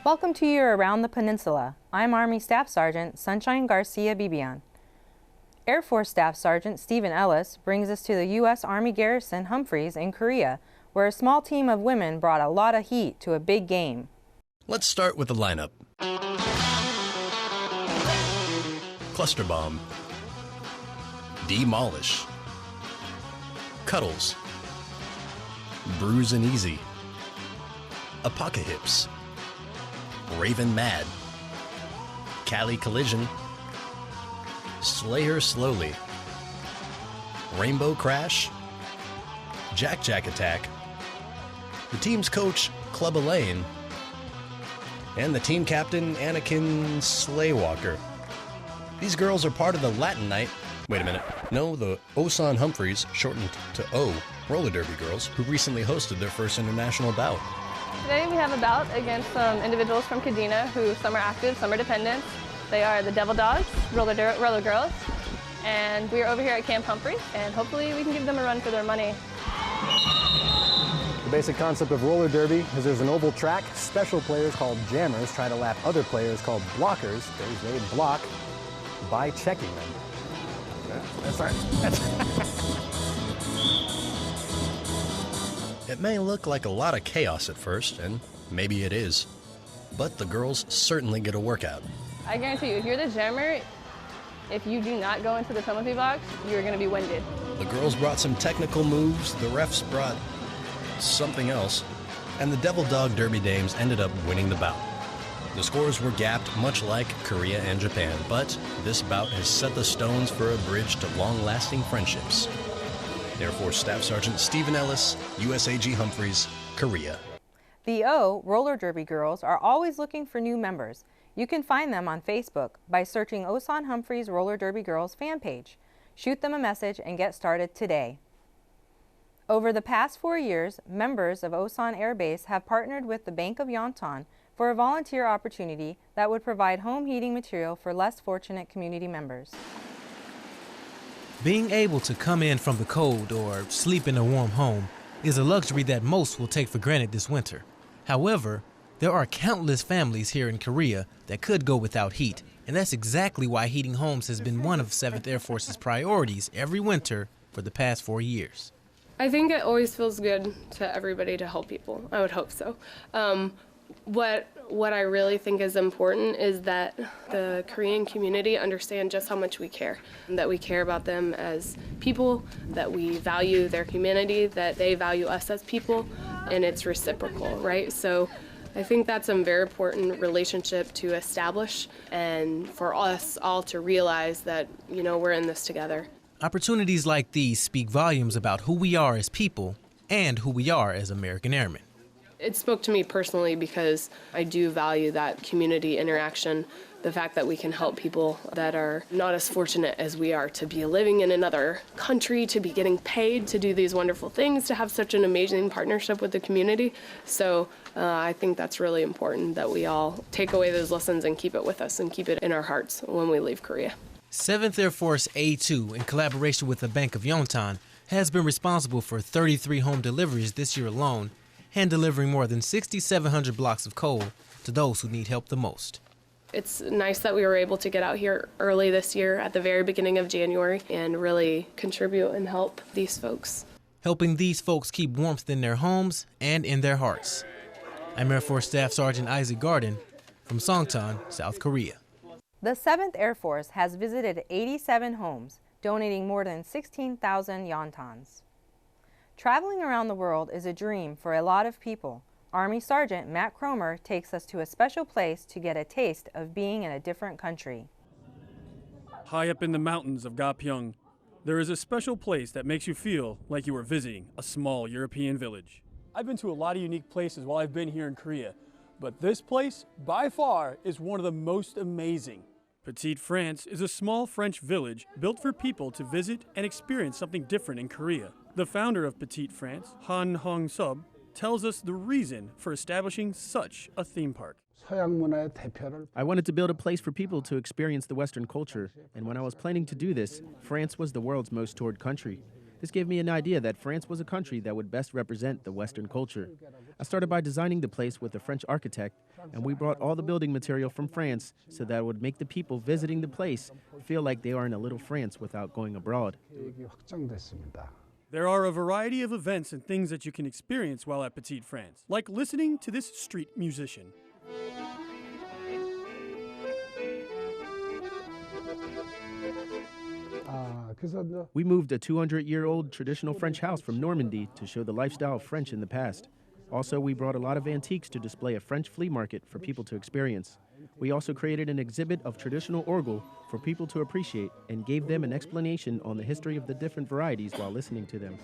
Welcome to your Around the Peninsula. I'm Army Staff Sergeant Sunshine Garcia Bibian. Air Force Staff Sergeant Stephen Ellis brings us to the U.S. Army Garrison Humphreys in Korea, where a small team of women brought a lot of heat to a big game. Let's start with the lineup. Cluster Bomb, Demolish, Cuddles, Bruise and Easy, Apocalypse, Raven Mad, Cali Collision, Slay Her Slowly, Rainbow Crash, Jack Jack Attack, the team's coach, Club Elaine, and the team captain, Anakin Slaywalker. These girls are part of the Latin Night, wait a minute, no, the Osan Humphreys, shortened to O, roller derby girls, who recently hosted their first international bout. Today we have a bout against some individuals from Kadena who some are active, some are dependents. They are the Devil Dogs, roller girls, and we are over here at Camp Humphrey, and hopefully we can give them a run for their money. The basic concept of roller derby is there's an oval track. Special players called jammers try to lap other players called blockers. They block by checking them. That's right. It may look like a lot of chaos at first, and maybe it is, but the girls certainly get a workout. I guarantee you, if you're the jammer, if you do not go into the penalty box, you're going to be winded. The girls brought some technical moves, the refs brought something else, and the Devil Dog Derby Dames ended up winning the bout. The scores were gapped much like Korea and Japan, but this bout has set the stones for a bridge to long-lasting friendships. Air Force Staff Sergeant Stephen Ellis, USAG Humphreys, Korea. The O roller derby girls are always looking for new members. You can find them on Facebook by searching Osan Humphreys Roller Derby Girls fan page. Shoot them a message and get started today. Over the past 4 years, members of Osan Air Base have partnered with the Bank of Yeontan for a volunteer opportunity that would provide home heating material for less fortunate community members. Being able to come in from the cold or sleep in a warm home is a luxury that most will take for granted this winter. However, there are countless families here in Korea that could go without heat, and that's exactly why heating homes has been one of 7th Air Force's priorities every winter for the past 4 years. I think it always feels good to everybody to help people. I would hope so. What I really think is important is that the Korean community understand just how much we care, that we care about them as people, that we value their humanity, that they value us as people, and it's reciprocal, right? So I think that's a very important relationship to establish and for us all to realize that, you know, we're in this together. Opportunities like these speak volumes about who we are as people and who we are as American airmen. It spoke to me personally because I do value that community interaction, the fact that we can help people that are not as fortunate as we are to be living in another country, to be getting paid to do these wonderful things, to have such an amazing partnership with the community. So I think that's really important that we all take away those lessons and keep it with us and keep it in our hearts when we leave Korea. 7th Air Force A2, in collaboration with the Bank of Yeontan, has been responsible for 33 home deliveries this year alone, hand delivering more than 6,700 blocks of coal to those who need help the most. It's nice that we were able to get out here early this year at the very beginning of January and really contribute and help these folks. Helping these folks keep warmth in their homes and in their hearts. I'm Air Force Staff Sergeant Isaac Garden from Songtan, South Korea. The 7th Air Force has visited 87 homes, donating more than 16,000 yontons. Traveling around the world is a dream for a lot of people. Army Sergeant Matt Krohmer takes us to a special place to get a taste of being in a different country. High up in the mountains of Gapyeong, there is a special place that makes you feel like you are visiting a small European village. I've been to a lot of unique places while I've been here in Korea, but this place, by far, is one of the most amazing. Petite, France is a small French village built for people to visit and experience something different in Korea. The founder of Petite France, Han Hong-sub, tells us the reason for establishing such a theme park. I wanted to build a place for people to experience the Western culture, and when I was planning to do this, France was the world's most toured country. This gave me an idea that France was a country that would best represent the Western culture. I started by designing the place with a French architect, and we brought all the building material from France so that it would make the people visiting the place feel like they are in a little France without going abroad. There are a variety of events and things that you can experience while at Petite France, like listening to this street musician. We moved a 200-year-old traditional French house from Normandy to show the lifestyle of French in the past. Also, we brought a lot of antiques to display a French flea market for people to experience. We also created an exhibit of traditional orgel for people to appreciate and gave them an explanation on the history of the different varieties while listening to them.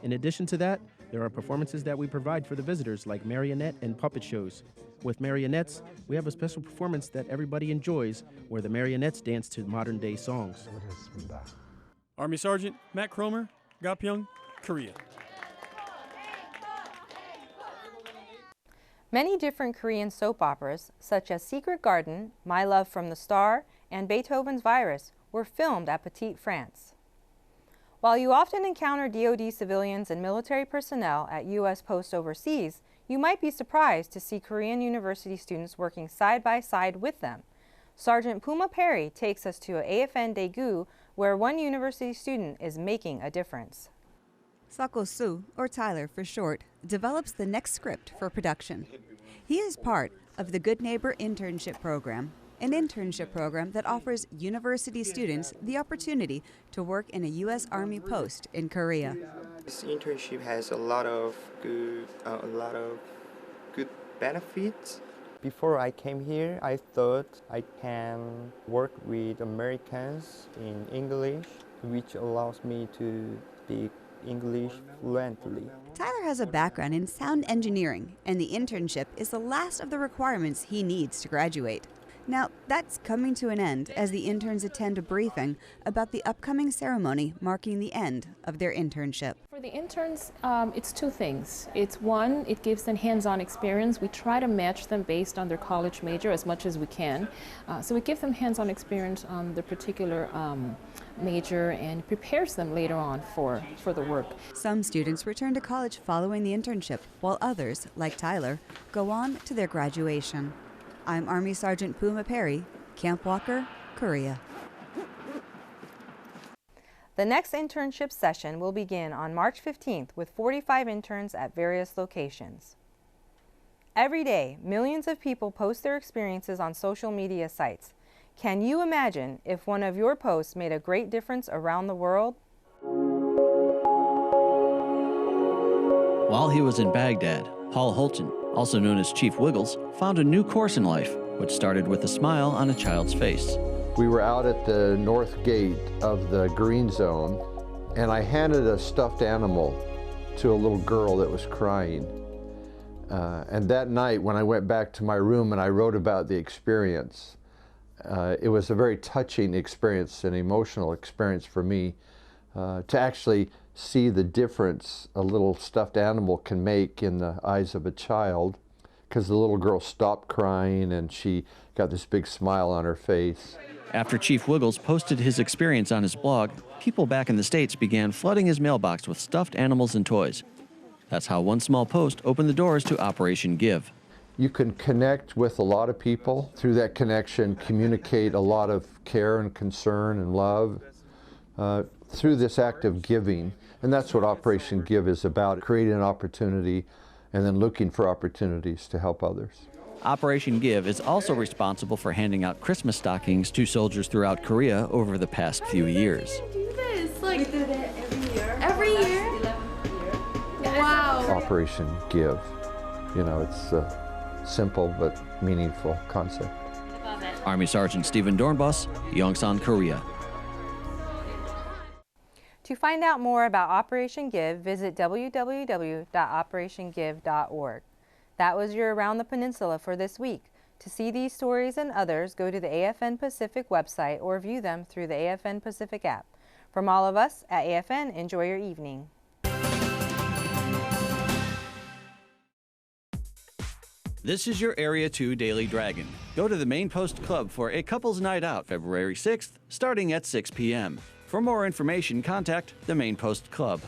In addition to that, there are performances that we provide for the visitors like marionette and puppet shows. With marionettes, we have a special performance that everybody enjoys where the marionettes dance to modern-day songs. Army Sergeant Matt Krohmer, Gapyeong, Korea. Many different Korean soap operas, such as Secret Garden, My Love from the Star, and Beethoven's Virus, were filmed at Petite France. While you often encounter DoD civilians and military personnel at U.S. posts overseas, you might be surprised to see Korean university students working side by side with them. Sergeant Puma Perry takes us to a AFN Daegu where one university student is making a difference. Sako Soo, or Tyler for short, develops the next script for production. He is part of the Good Neighbor Internship Program, an internship program that offers university students the opportunity to work in a U.S. Army post in Korea. This internship has a lot of good benefits. Before I came here, I thought I can work with Americans in English, which allows me to speak English fluently. Tyler has a background in sound engineering, and the internship is the last of the requirements he needs to graduate. Now, that's coming to an end as the interns attend a briefing about the upcoming ceremony marking the end of their internship. For the interns, it's two things. It's one, it gives them hands-on experience. We try to match them based on their college major as much as we can. So we give them hands-on experience on the particular major and prepares them later on for the work. Some students return to college following the internship, while others, like Tyler, go on to their graduation. I'm Army Sergeant Puma Perry, Camp Walker, Korea. The next internship session will begin on March 15th with 45 interns at various locations. Every day, millions of people post their experiences on social media sites. Can you imagine if one of your posts made a great difference around the world? While he was in Baghdad, Paul Holton, also known as Chief Wiggles, found a new course in life, which started with a smile on a child's face. We were out at the north gate of the green zone, and I handed a stuffed animal to a little girl that was crying. And that night, when I went back to my room and I wrote about the experience, it was a very touching experience, an emotional experience for me, to actually see the difference a little stuffed animal can make in the eyes of a child, because the little girl stopped crying and she got this big smile on her face. After Chief Wiggles posted his experience on his blog, people back in the States began flooding his mailbox with stuffed animals and toys. That's how one small post opened the doors to Operation Give. You can connect with a lot of people. Through that connection, communicate a lot of care and concern and love through this act of giving. And that's what Operation Give is about, creating an opportunity and then looking for opportunities to help others. Operation Give is also responsible for handing out Christmas stockings to soldiers throughout Korea over the past few years. We do this, we do that every year. Every year? Wow. Operation Give, you know, it's a simple but meaningful concept. Army Sergeant Stephen Dornboss, Yongsan, Korea. To find out more about Operation Give, visit www.operationgive.org. That was your Around the Peninsula for this week. To see these stories and others, go to the AFN Pacific website or view them through the AFN Pacific app. From all of us at AFN, enjoy your evening. This is your Area 2 Daily Dragon. Go to the Main Post Club for a couple's night out February 6th, starting at 6 p.m. For more information, contact the Main Post Club.